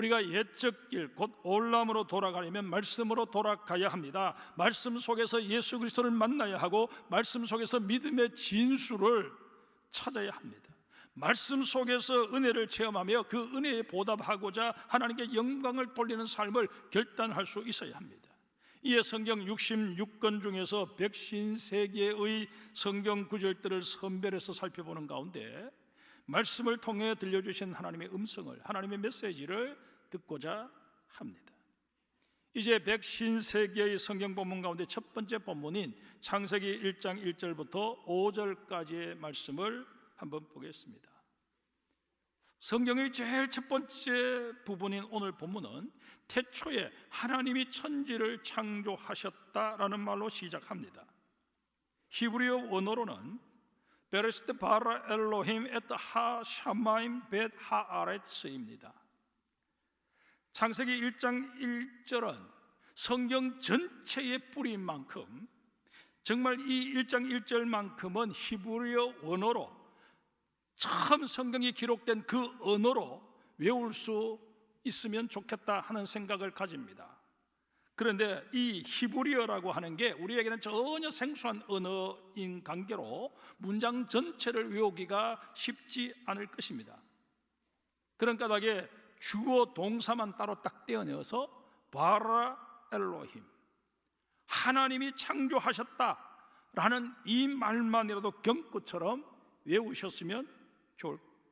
우리가 옛적 길 곧 올람으로 돌아가려면 말씀으로 돌아가야 합니다. 말씀 속에서 예수 그리스도를 만나야 하고 말씀 속에서 믿음의 진수를 찾아야 합니다. 말씀 속에서 은혜를 체험하며 그 은혜에 보답하고자 하나님께 영광을 돌리는 삶을 결단할 수 있어야 합니다. 이에 성경 66권 중에서 153개의 성경 구절들을 선별해서 살펴보는 가운데 말씀을 통해 들려주신 하나님의 음성을, 하나님의 메시지를 듣고자 합니다. 이제 153개의 성경 본문 가운데 첫 번째 본문인 창세기 1장 1절부터 5절까지의 말씀을 한번 보겠습니다. 성경의 제일 첫 번째 부분인 오늘 본문은 태초에 하나님이 천지를 창조하셨다라는 말로 시작합니다. 히브리어 원어로는 베레시트 바라 엘로힘 에트 하 샤마임 벳 하아레츠입니다. 창세기 1장 1절은 성경 전체의 뿌리인 만큼 정말 이 1장 1절만큼은 히브리어 원어로 처음 성경이 기록된 그 언어로 외울 수 있으면 좋겠다 하는 생각을 가집니다. 그런데 이 히브리어라고 하는 게 우리에게는 전혀 생소한 언어인 관계로 문장 전체를 외우기가 쉽지 않을 것입니다. 그런 까닭에 주어 동사만 따로 딱 떼어내어서 바라 엘로힘, 하나님이 창조하셨다라는 이 말만이라도 경구처럼 외우셨으면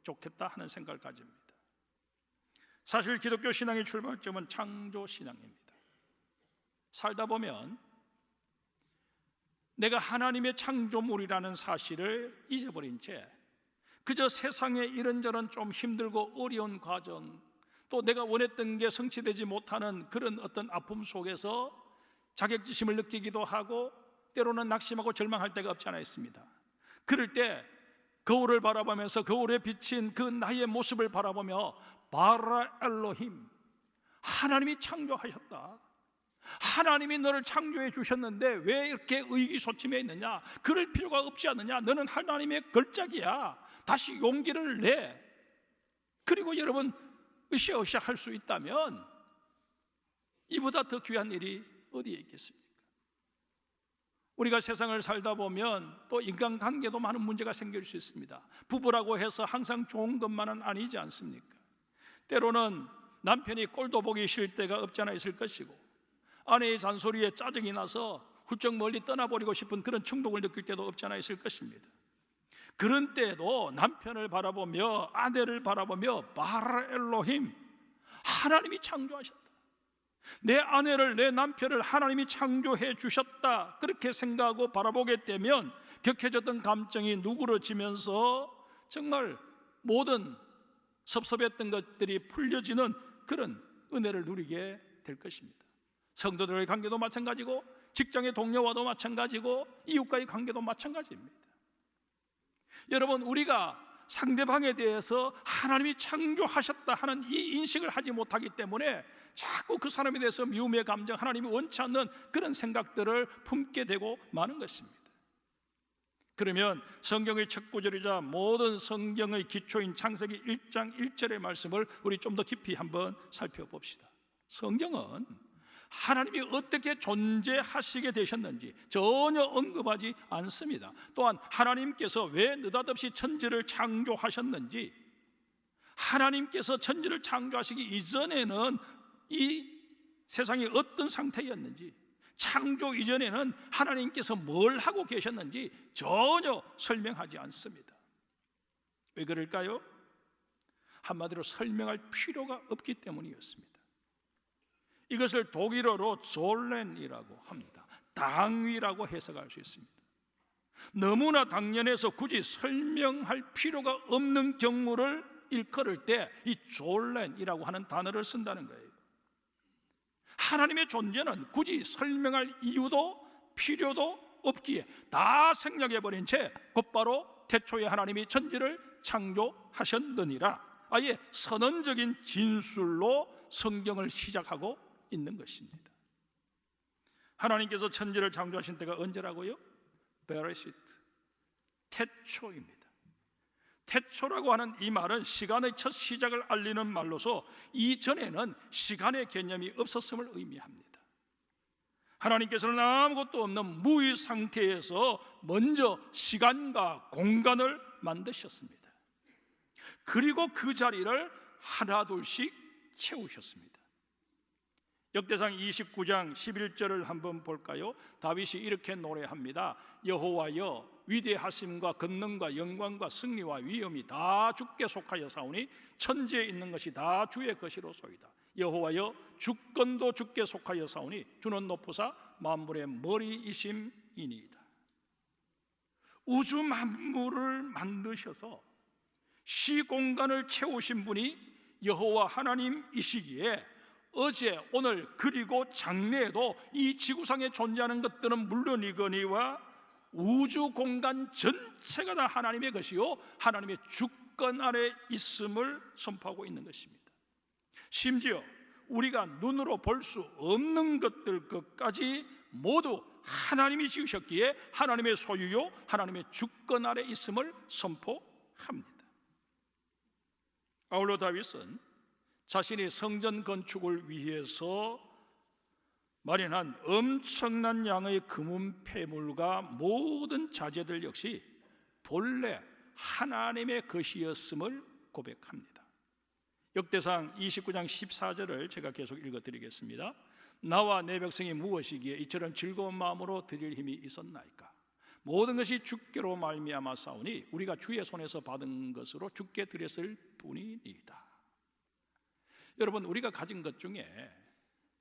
좋겠다 하는 생각을 가집니다. 사실 기독교 신앙의 출발점은 창조 신앙입니다. 살다 보면 내가 하나님의 창조물이라는 사실을 잊어버린 채 그저 세상의 이런저런 좀 힘들고 어려운 과정, 또 내가 원했던 게 성취되지 못하는 그런 어떤 아픔 속에서 자격지심을 느끼기도 하고 때로는 낙심하고 절망할 때가 없지 않아 있습니다. 그럴 때 거울을 바라보면서 거울에 비친 그 나의 모습을 바라보며 바라 엘로힘, 하나님이 창조하셨다, 하나님이 너를 창조해 주셨는데 왜 이렇게 의기소침해 있느냐, 그럴 필요가 없지 않느냐, 너는 하나님의 걸작이야, 다시 용기를 내. 그리고 여러분 으쌰으쌰 할 수 있다면 이보다 더 귀한 일이 어디에 있겠습니까? 우리가 세상을 살다 보면 또 인간관계도 많은 문제가 생길 수 있습니다. 부부라고 해서 항상 좋은 것만은 아니지 않습니까? 때로는 남편이 꼴도 보기 싫을 때가 없지 않아 있을 것이고, 아내의 잔소리에 짜증이 나서 훌쩍 멀리 떠나버리고 싶은 그런 충동을 느낄 때도 없지 않아 있을 것입니다. 그런 때에도 남편을 바라보며 아내를 바라보며 바라 엘로힘, 하나님이 창조하셨다, 내 아내를, 내 남편을 하나님이 창조해 주셨다, 그렇게 생각하고 바라보게 되면 격해졌던 감정이 누그러지면서 정말 모든 섭섭했던 것들이 풀려지는 그런 은혜를 누리게 될 것입니다. 성도들의 관계도 마찬가지고 직장의 동료와도 마찬가지고 이웃과의 관계도 마찬가지입니다. 여러분, 우리가 상대방에 대해서 하나님이 창조하셨다 하는 이 인식을 하지 못하기 때문에 자꾸 그 사람에 대해서 미움의 감정, 하나님이 원치 않는 그런 생각들을 품게 되고 마는 것입니다. 그러면 성경의 첫 구절이자 모든 성경의 기초인 창세기 1장 1절의 말씀을 우리 좀 더 깊이 한번 살펴봅시다. 성경은 하나님이 어떻게 존재하시게 되셨는지 전혀 언급하지 않습니다. 또한 하나님께서 왜 느닷없이 천지를 창조하셨는지, 하나님께서 천지를 창조하시기 이전에는 이 세상이 어떤 상태였는지, 창조 이전에는 하나님께서 뭘 하고 계셨는지 전혀 설명하지 않습니다. 왜 그럴까요? 한마디로 설명할 필요가 없기 때문이었습니다. 이것을 독일어로 졸렌이라고 합니다. 당위라고 해석할 수 있습니다. 너무나 당연해서 굳이 설명할 필요가 없는 경우를 일컬을 때 이 졸렌이라고 하는 단어를 쓴다는 거예요. 하나님의 존재는 굳이 설명할 이유도 필요도 없기에 다 생략해버린 채 곧바로 태초에 하나님이 천지를 창조하셨느니라, 아예 선언적인 진술로 성경을 시작하고 있는 것입니다. 하나님께서 천지를 창조하신 때가 언제라고요? 베레시트, 태초입니다. 태초라고 하는 이 말은 시간의 첫 시작을 알리는 말로서 이전에는 시간의 개념이 없었음을 의미합니다. 하나님께서는 아무것도 없는 무의 상태에서 먼저 시간과 공간을 만드셨습니다. 그리고 그 자리를 하나둘씩 채우셨습니다. 역대상 29장 11절을 한번 볼까요? 다윗이 이렇게 노래합니다. 여호와여, 위대하심과 권능과 영광과 승리와 위엄이 다 주께 속하여 사오니 천지에 있는 것이 다 주의 것이로소이다. 여호와여, 주권도 주께 속하여 사오니 주는 높으사 만물의 머리이심이니이다. 우주 만물을 만드셔서 시공간을 채우신 분이 여호와 하나님이시기에 어제, 오늘, 그리고 장래에도 이 지구상에 존재하는 것들은 물론이거니와 우주 공간 전체가 다 하나님의 것이요 하나님의 주권 아래 있음을 선포하고 있는 것입니다. 심지어 우리가 눈으로 볼 수 없는 것들 것까지 모두 하나님이 지으셨기에 하나님의 소유요 하나님의 주권 아래 있음을 선포합니다. 아울러 다윗은 자신이 성전 건축을 위해서 마련한 엄청난 양의 금은 폐물과 모든 자재들 역시 본래 하나님의 것이었음을 고백합니다. 역대상 29장 14절을 제가 계속 읽어드리겠습니다. 나와 내 백성이 무엇이기에 이처럼 즐거운 마음으로 드릴 힘이 있었나이까? 모든 것이 주께로 말미암아 싸우니 우리가 주의 손에서 받은 것으로 주께 드렸을 뿐이니이다. 여러분, 우리가 가진 것 중에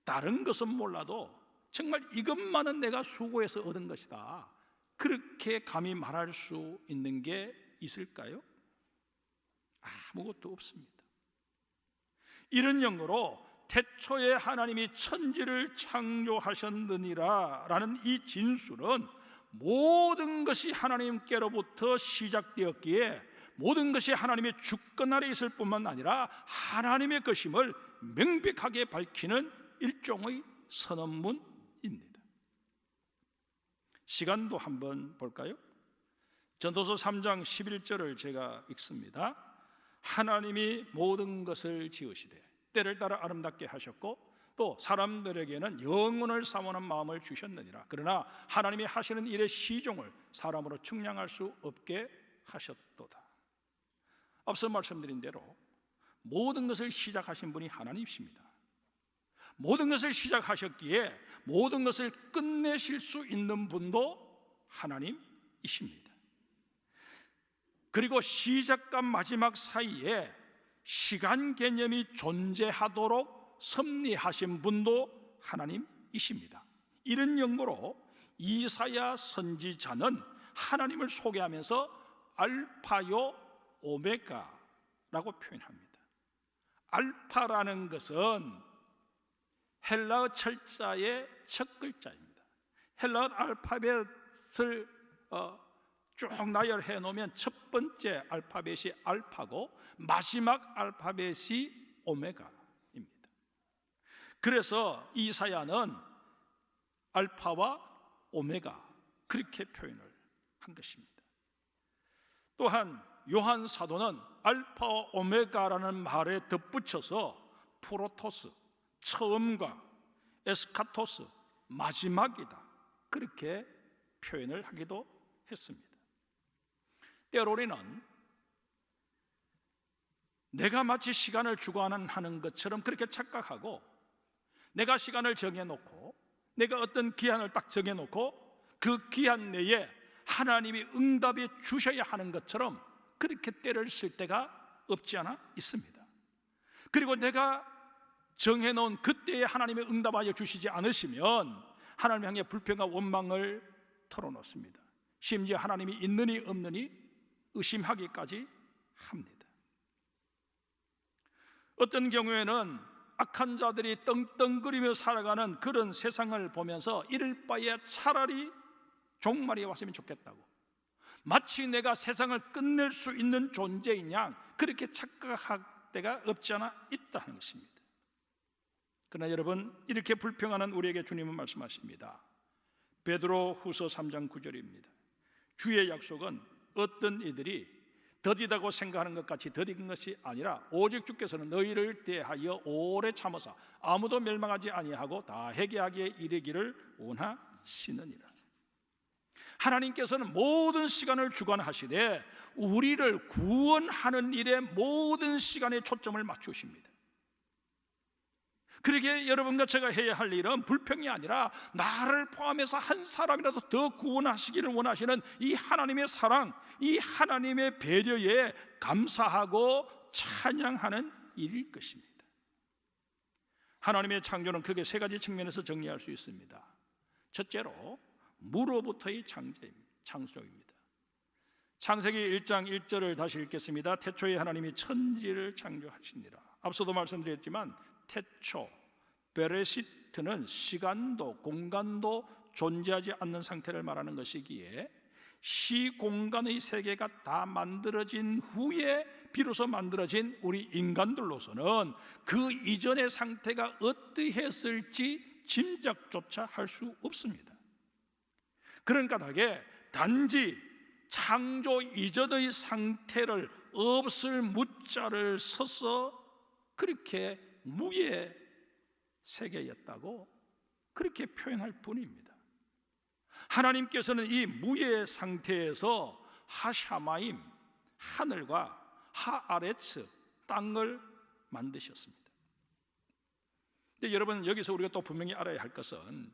다른 것은 몰라도 정말 이것만은 내가 수고해서 얻은 것이다, 그렇게 감히 말할 수 있는 게 있을까요? 아무것도 없습니다. 이런 연고로 태초에 하나님이 천지를 창조하셨느니라 라는 이 진술은 모든 것이 하나님께로부터 시작되었기에 모든 것이 하나님의 주권 아래 있을 뿐만 아니라 하나님의 것임을 명백하게 밝히는 일종의 선언문입니다. 시간도 한번 볼까요? 전도서 3장 11절을 제가 읽습니다. 하나님이 모든 것을 지으시되 때를 따라 아름답게 하셨고 또 사람들에게는 영혼을 사모하는 마음을 주셨느니라. 그러나 하나님이 하시는 일의 시종을 사람으로 측량할 수 없게 하셨도다. 앞서 말씀드린 대로 모든 것을 시작하신 분이 하나님이십니다. 모든 것을 시작하셨기에 모든 것을 끝내실 수 있는 분도 하나님이십니다. 그리고 시작과 마지막 사이에 시간 개념이 존재하도록 섭리하신 분도 하나님이십니다. 이런 연고로 이사야 선지자는 하나님을 소개하면서 알파요 오메가라고 표현합니다. 알파라는 것은 헬라어 철자의 첫 글자입니다. 헬라어 알파벳을 쭉 나열해 놓으면 첫 번째 알파벳이 알파고 마지막 알파벳이 오메가입니다. 그래서 이사야는 알파와 오메가 그렇게 표현을 한 것입니다. 또한 요한 사도는 알파와 오메가라는 말에 덧붙여서 프로토스, 처음과 에스카토스, 마지막이다, 그렇게 표현을 하기도 했습니다. 때로는 내가 마치 시간을 주관하는 것처럼 그렇게 착각하고 내가 시간을 정해놓고 내가 어떤 기한을 딱 정해놓고 그 기한 내에 하나님이 응답해 주셔야 하는 것처럼 그렇게 때를 쓸 때가 없지 않아 있습니다. 그리고 내가 정해놓은 그때에 하나님이 응답하여 주시지 않으시면 하나님 향해 불평과 원망을 털어놓습니다. 심지어 하나님이 있느니 없느니 의심하기까지 합니다. 어떤 경우에는 악한 자들이 떵떵거리며 살아가는 그런 세상을 보면서 이럴 바에 차라리 종말이 왔으면 좋겠다고, 마치 내가 세상을 끝낼 수 있는 존재인 양 그렇게 착각할 때가 없지 않아 있다는 것입니다. 그러나 여러분, 이렇게 불평하는 우리에게 주님은 말씀하십니다. 베드로 후서 3장 9절입니다. 주의 약속은 어떤 이들이 더디다고 생각하는 것 같이 더딘 것이 아니라 오직 주께서는 너희를 대하여 오래 참으사 아무도 멸망하지 아니하고 다 회개하기에 이르기를 원하시느니라. 하나님께서는 모든 시간을 주관하시되 우리를 구원하는 일에 모든 시간에 초점을 맞추십니다. 그러기에 여러분과 제가 해야 할 일은 불평이 아니라 나를 포함해서 한 사람이라도 더 구원하시기를 원하시는 이 하나님의 사랑, 이 하나님의 배려에 감사하고 찬양하는 일일 것입니다. 하나님의 창조는 크게 세 가지 측면에서 정리할 수 있습니다. 첫째로 무로부터의 창조입니다. 창세기 1장 1절을 다시 읽겠습니다. 태초에 하나님이 천지를 창조하시니라. 앞서도 말씀드렸지만 태초, 베레시트는 시간도 공간도 존재하지 않는 상태를 말하는 것이기에 시공간의 세계가 다 만들어진 후에 비로소 만들어진 우리 인간들로서는 그 이전의 상태가 어떠했을지 짐작조차 할 수 없습니다. 그런 까닭에 단지 창조 이전의 상태를 없을 무자를 써서 그렇게 무의 세계였다고 그렇게 표현할 뿐입니다. 하나님께서는 이 무의 상태에서 하샤마임 하늘과 하아레츠 땅을 만드셨습니다. 근데 여러분, 여기서 우리가 또 분명히 알아야 할 것은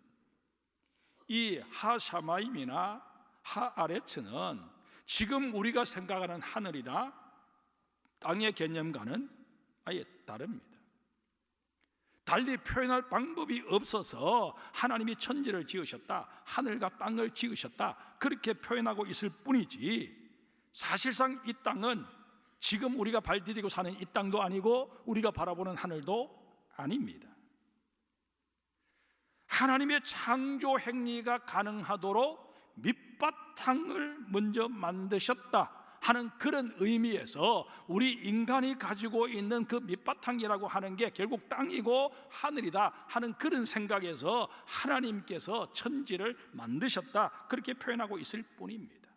이 하샤마임이나 하아레츠는 지금 우리가 생각하는 하늘이나 땅의 개념과는 아예 다릅니다. 달리 표현할 방법이 없어서 하나님이 천지를 지으셨다, 하늘과 땅을 지으셨다, 그렇게 표현하고 있을 뿐이지 사실상 이 땅은 지금 우리가 발 디디고 사는 이 땅도 아니고 우리가 바라보는 하늘도 아닙니다. 하나님의 창조 행위가 가능하도록 밑바탕을 먼저 만드셨다 하는 그런 의미에서 우리 인간이 가지고 있는 그 밑바탕이라고 하는 게 결국 땅이고 하늘이다 하는 그런 생각에서 하나님께서 천지를 만드셨다 그렇게 표현하고 있을 뿐입니다.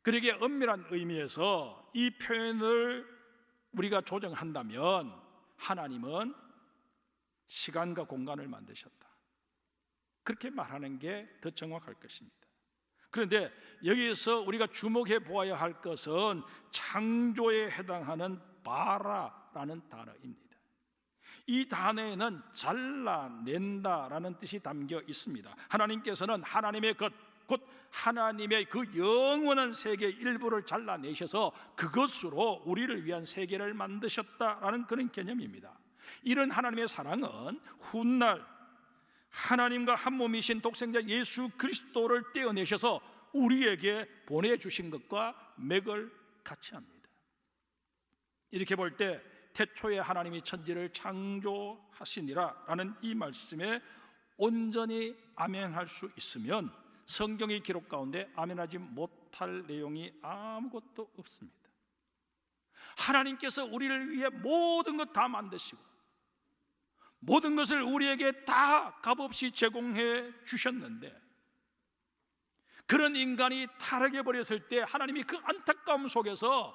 그러기에 엄밀한 의미에서 이 표현을 우리가 조정한다면 하나님은 시간과 공간을 만드셨다 그렇게 말하는 게 더 정확할 것입니다. 그런데 여기에서 우리가 주목해 보아야 할 것은 창조에 해당하는 바라라는 단어입니다. 이 단어에는 잘라낸다라는 뜻이 담겨 있습니다. 하나님께서는 하나님의 것, 곧 하나님의 그 영원한 세계의 일부를 잘라내셔서 그것으로 우리를 위한 세계를 만드셨다라는 그런 개념입니다. 이런 하나님의 사랑은 훗날 하나님과 한 몸이신 독생자 예수 그리스도를 떼어내셔서 우리에게 보내주신 것과 맥을 같이 합니다. 이렇게 볼 때 태초에 하나님이 천지를 창조하시니라 라는 이 말씀에 온전히 아멘할 수 있으면 성경의 기록 가운데 아멘하지 못할 내용이 아무것도 없습니다. 하나님께서 우리를 위해 모든 것 다 만드시고 모든 것을 우리에게 다 값없이 제공해 주셨는데 그런 인간이 타락해 버렸을 때 하나님이 그 안타까움 속에서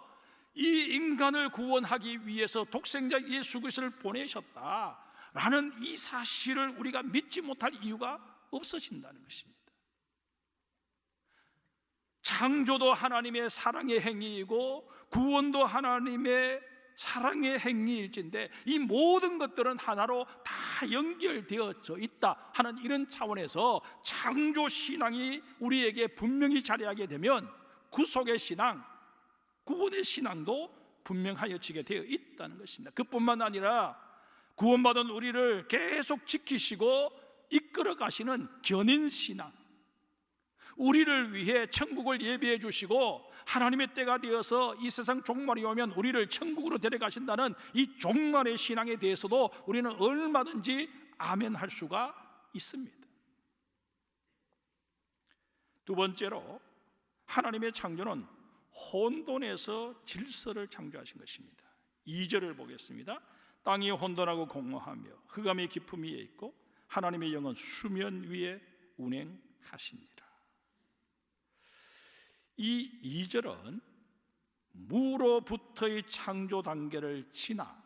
이 인간을 구원하기 위해서 독생자 예수 그리스도를 보내셨다라는 이 사실을 우리가 믿지 못할 이유가 없어진다는 것입니다. 창조도 하나님의 사랑의 행위이고 구원도 하나님의 사랑의 행위일진데 이 모든 것들은 하나로 다 연결되어져 있다 하는 이런 차원에서 창조 신앙이 우리에게 분명히 자리하게 되면 구속의 신앙, 구원의 신앙도 분명하여지게 되어 있다는 것입니다. 그뿐만 아니라 구원받은 우리를 계속 지키시고 이끌어 가시는 견인 신앙, 우리를 위해 천국을 예비해 주시고 하나님의 때가 되어서 이 세상 종말이 오면 우리를 천국으로 데려가신다는 이 종말의 신앙에 대해서도 우리는 얼마든지 아멘할 수가 있습니다. 두 번째로 하나님의 창조는 혼돈에서 질서를 창조하신 것입니다. 2절을 보겠습니다. 땅이 혼돈하고 공허하며 흑암의 깊음 위에 있고 하나님의 영은 수면 위에 운행하시니라. 이 2절은 무로부터의 창조 단계를 지나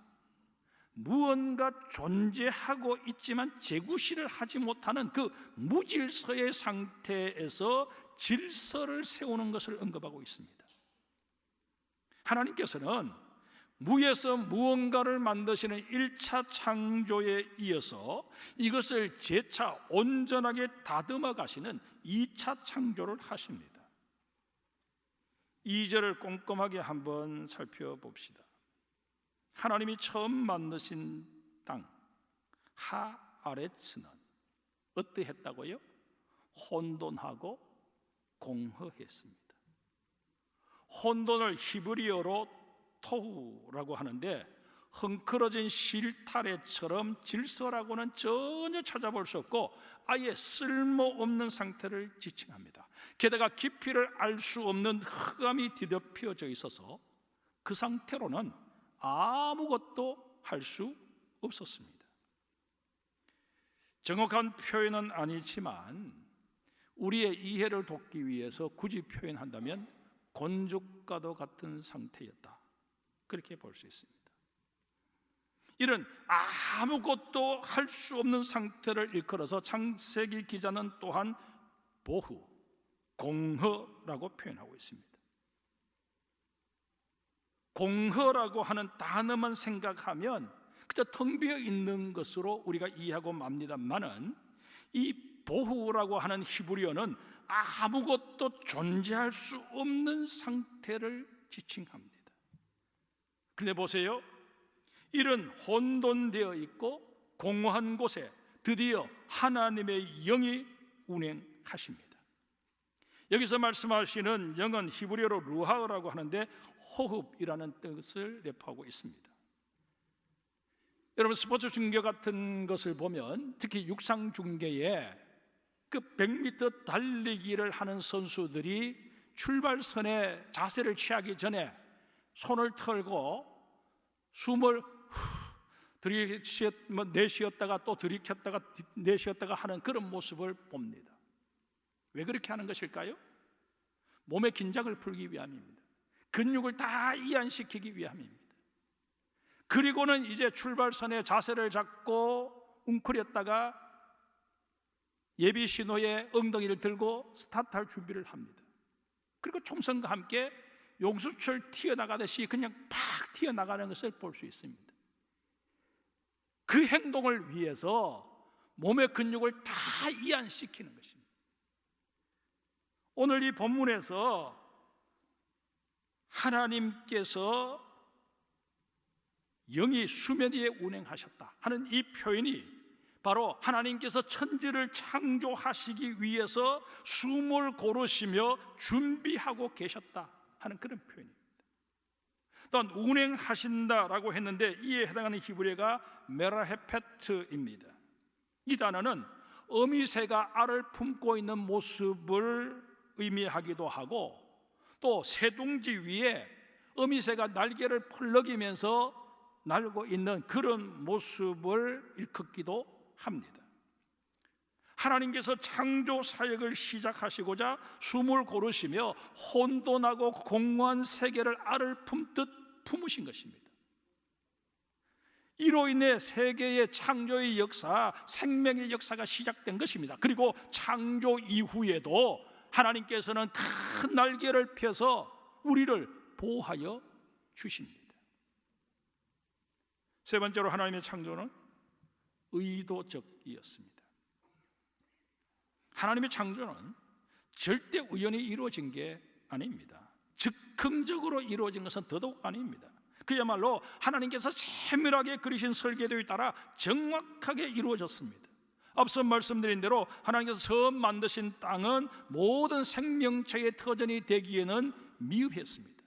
무언가 존재하고 있지만 재구시를 하지 못하는 그 무질서의 상태에서 질서를 세우는 것을 언급하고 있습니다. 하나님께서는 무에서 무언가를 만드시는 1차 창조에 이어서 이것을 재차 온전하게 다듬어 가시는 2차 창조를 하십니다. 2절을 꼼꼼하게 한번 살펴봅시다. 하나님이 처음 만드신 땅 하아레츠는 어떠했다고요? 혼돈하고 공허했습니다. 혼돈을 히브리어로 토후라고 하는데 헝클어진 실타래처럼 질서라고는 전혀 찾아볼 수 없고 아예 쓸모없는 상태를 지칭합니다. 게다가 깊이를 알 수 없는 흑암이 뒤덮여져 있어서 그 상태로는 아무것도 할 수 없었습니다. 정확한 표현은 아니지만 우리의 이해를 돕기 위해서 굳이 표현한다면 곤죽과도 같은 상태였다, 그렇게 볼 수 있습니다. 이런 아무것도 할 수 없는 상태를 일컬어서 창세기 기자는 또한 보후, 공허라고 표현하고 있습니다. 공허라고 하는 단어만 생각하면 그저 텅 비어 있는 것으로 우리가 이해하고 맙니다만은 이 보후라고 하는 히브리어는 아무것도 존재할 수 없는 상태를 지칭합니다. 근데 보세요, 이런 혼돈되어 있고 공허한 곳에 드디어 하나님의 영이 운행하십니다. 여기서 말씀하시는 영은 히브리어로 루하라고 하는데 호흡이라는 뜻을 내포하고 있습니다. 여러분, 스포츠 중계 같은 것을 보면 특히 육상 중계에 그 100m 달리기를 하는 선수들이 출발선에 자세를 취하기 전에 손을 털고 숨을 내쉬었다가 또 들이켰다가 내쉬었다가 하는 그런 모습을 봅니다. 왜 그렇게 하는 것일까요? 몸의 긴장을 풀기 위함입니다. 근육을 다 이완시키기 위함입니다. 그리고는 이제 출발선에 자세를 잡고 웅크렸다가 예비 신호에 엉덩이를 들고 스타트할 준비를 합니다. 그리고 총성과 함께 용수철 튀어나가듯이 그냥 팍 튀어나가는 것을 볼 수 있습니다. 그 행동을 위해서 몸의 근육을 다 이완시키는 것입니다. 오늘 이 본문에서 하나님께서 영이 수면 위에 운행하셨다 하는 이 표현이 바로 하나님께서 천지를 창조하시기 위해서 숨을 고르시며 준비하고 계셨다 하는 그런 표현입니다. 또한 운행하신다라고 했는데 이에 해당하는 히브리어가 메라헤페트입니다. 이 단어는 어미새가 알을 품고 있는 모습을 의미하기도 하고 또 새둥지 위에 어미새가 날개를 펄럭이면서 날고 있는 그런 모습을 일컫기도 합니다. 하나님께서 창조 사역을 시작하시고자 숨을 고르시며 혼돈하고 공허한 세계를 알을 품듯 품으신 것입니다. 이로 인해 세계의 창조의 역사, 생명의 역사가 시작된 것입니다. 그리고 창조 이후에도 하나님께서는 큰 날개를 펴서 우리를 보호하여 주십니다. 세 번째로 하나님의 창조는 의도적이었습니다. 하나님의 창조는 절대 우연히 이루어진 게 아닙니다. 즉흥적으로 이루어진 것은 더더욱 아닙니다. 그야말로 하나님께서 세밀하게 그리신 설계도에 따라 정확하게 이루어졌습니다. 앞서 말씀드린 대로 하나님께서 처음 만드신 땅은 모든 생명체의 터전이 되기에는 미흡했습니다.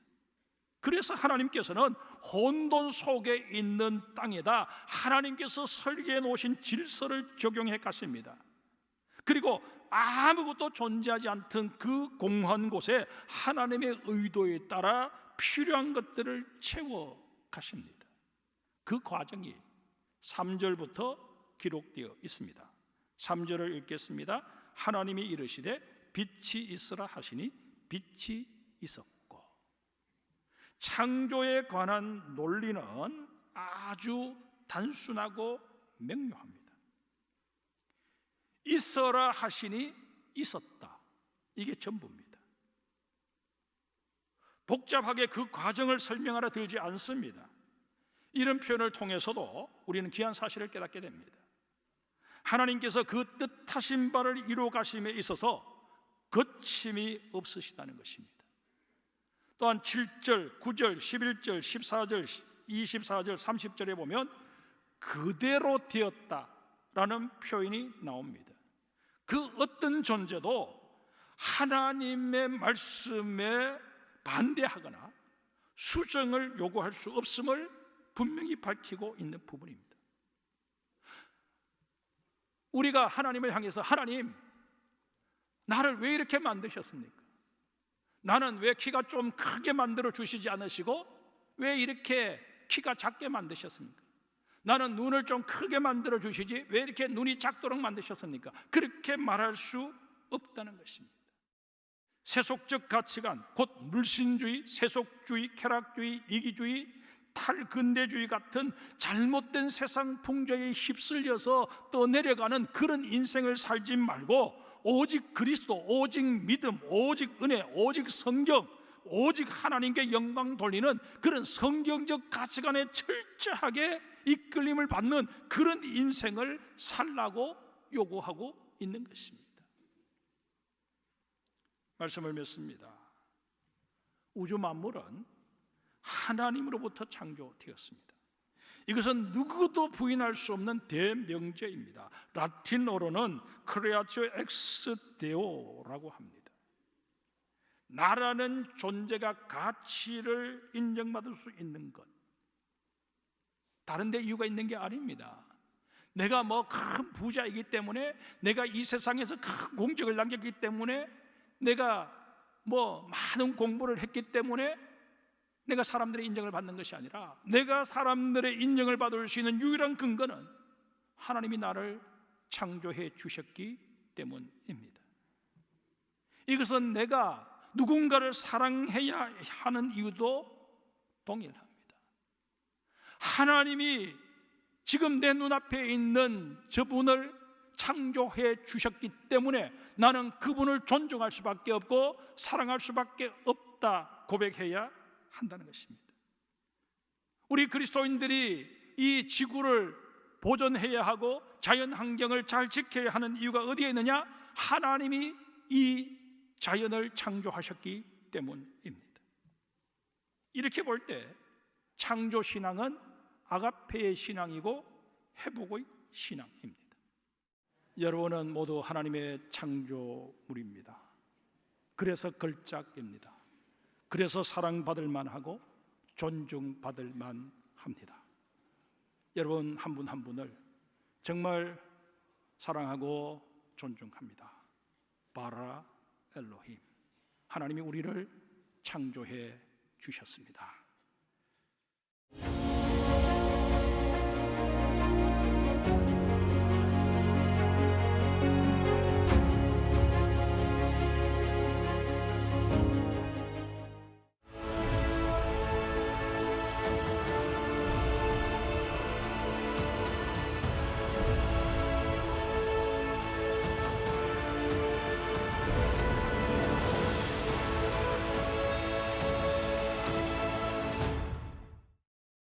그래서 하나님께서는 혼돈 속에 있는 땅에다 하나님께서 설계해 놓으신 질서를 적용해 가십니다. 그리고 아무것도 존재하지 않던 그 공허한 곳에 하나님의 의도에 따라 필요한 것들을 채워 가십니다. 그 과정이 3절부터 기록되어 있습니다. 3절을 읽겠습니다. 하나님이 이르시되 빛이 있으라 하시니 빛이 있었고, 창조에 관한 논리는 아주 단순하고 명료합니다. 있어라 하시니 있었다. 이게 전부입니다. 복잡하게 그 과정을 설명하러 들지 않습니다. 이런 표현을 통해서도 우리는 귀한 사실을 깨닫게 됩니다. 하나님께서 그 뜻하신 바를 이루어 가심에 있어서 거침이 없으시다는 것입니다. 또한 7절, 9절, 11절, 14절, 24절, 30절에 보면 그대로 되었다라는 표현이 나옵니다. 그 어떤 존재도 하나님의 말씀에 반대하거나 수정을 요구할 수 없음을 분명히 밝히고 있는 부분입니다. 우리가 하나님을 향해서 하나님, 나를 왜 이렇게 만드셨습니까? 나는 왜 키가 좀 크게 만들어 주시지 않으시고 왜 이렇게 키가 작게 만드셨습니까? 나는 눈을 좀 크게 만들어 주시지 왜 이렇게 눈이 작도록 만드셨습니까? 그렇게 말할 수 없다는 것입니다. 세속적 가치관, 곧 물신주의, 세속주의, 쾌락주의, 이기주의, 탈근대주의 같은 잘못된 세상 풍조에 휩쓸려서 떠내려가는 그런 인생을 살지 말고 오직 그리스도, 오직 믿음, 오직 은혜, 오직 성경, 오직 하나님께 영광 돌리는 그런 성경적 가치관에 철저하게 이끌림을 받는 그런 인생을 살라고 요구하고 있는 것입니다. 말씀을 맺습니다. 우주 만물은 하나님으로부터 창조되었습니다. 이것은 누구도 부인할 수 없는 대명제입니다. 라틴어로는 크레아티오 엑스 데오라고 합니다. 나라는 존재가 가치를 인정받을 수 있는 것, 다른 데 이유가 있는 게 아닙니다. 내가 뭐 큰 부자이기 때문에, 내가 이 세상에서 큰 공적을 남겼기 때문에, 내가 뭐 많은 공부를 했기 때문에 내가 사람들의 인정을 받는 것이 아니라, 내가 사람들의 인정을 받을 수 있는 유일한 근거는 하나님이 나를 창조해 주셨기 때문입니다. 이것은 내가 누군가를 사랑해야 하는 이유도 동일합니다. 하나님이 지금 내 눈앞에 있는 저분을 창조해 주셨기 때문에 나는 그분을 존중할 수밖에 없고 사랑할 수밖에 없다 고백해야 한다는 것입니다. 우리 그리스도인들이 이 지구를 보존해야 하고 자연 환경을 잘 지켜야 하는 이유가 어디에 있느냐? 하나님이 이 자연을 창조하셨기 때문입니다. 이렇게 볼 때 창조 신앙은 아가페의 신앙이고 회복의 신앙입니다. 여러분은 모두 하나님의 창조물입니다. 그래서 걸작입니다. 그래서 사랑받을 만하고 존중받을 만합니다. 여러분 한 분 한 분을 정말 사랑하고 존중합니다. 바라 엘로힘, 하나님이 우리를 창조해 주셨습니다.